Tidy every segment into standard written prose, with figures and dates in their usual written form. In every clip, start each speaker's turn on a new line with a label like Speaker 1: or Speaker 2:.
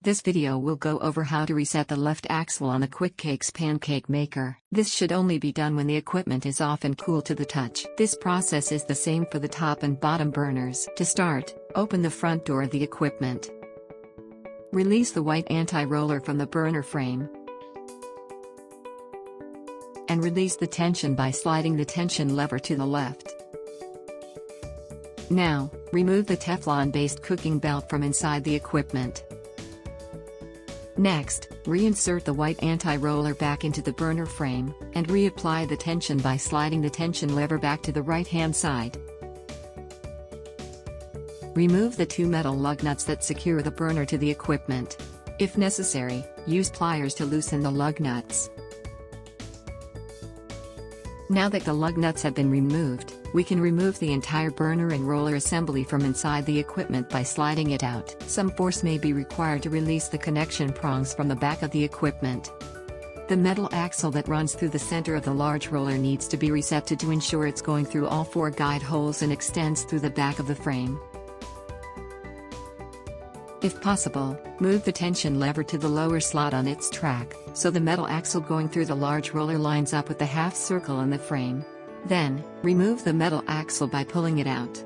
Speaker 1: This video will go over how to reset the left axle on the Quick Cakes pancake maker. This should only be done when the equipment is off and cool to the touch. This process is the same for the top and bottom burners. To start, open the front door of the equipment. Release the white anti-roller from the burner frame. And release the tension by sliding the tension lever to the left. Now, remove the Teflon-based cooking belt from inside the equipment. Next, reinsert the white anti-roller back into the burner frame, and reapply the tension by sliding the tension lever back to the right-hand side. Remove the two metal lug nuts that secure the burner to the equipment. If necessary, use pliers to loosen the lug nuts. Now that the lug nuts have been removed, we can remove the entire burner and roller assembly from inside the equipment by sliding it out. Some force may be required to release the connection prongs from the back of the equipment. The metal axle that runs through the center of the large roller needs to be reset to ensure it's going through all 4 guide holes and extends through the back of the frame. If possible, move the tension lever to the lower slot on its track, so the metal axle going through the large roller lines up with the half circle in the frame. Then, remove the metal axle by pulling it out.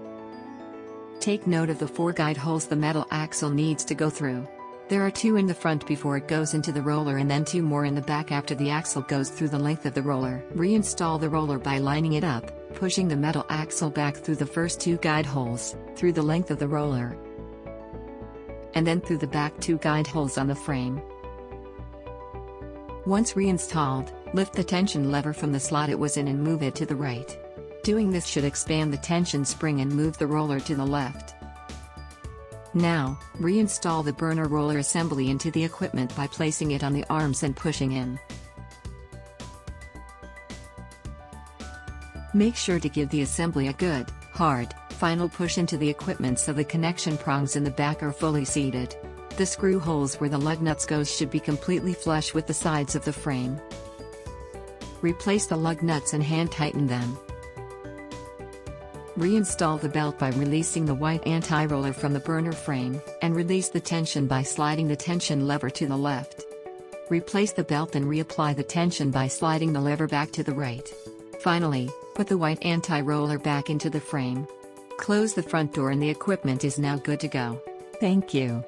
Speaker 1: Take note of the 4 guide holes the metal axle needs to go through. There are 2 in the front before it goes into the roller and then 2 more in the back after the axle goes through the length of the roller. Reinstall the roller by lining it up, pushing the metal axle back through the first 2 guide holes, through the length of the roller, and then through the back 2 guide holes on the frame. Once reinstalled, lift the tension lever from the slot it was in and move it to the right. Doing this should expand the tension spring and move the roller to the left. Now, reinstall the burner roller assembly into the equipment by placing it on the arms and pushing in. Make sure to give the assembly a good, hard, final push into the equipment so the connection prongs in the back are fully seated. The screw holes where the lug nuts goes should be completely flush with the sides of the frame. Replace the lug nuts and hand tighten them. Reinstall the belt by releasing the white anti-roller from the burner frame, and release the tension by sliding the tension lever to the left. Replace the belt and reapply the tension by sliding the lever back to the right. Finally, put the white anti-roller back into the frame. Close the front door and the equipment is now good to go. Thank you.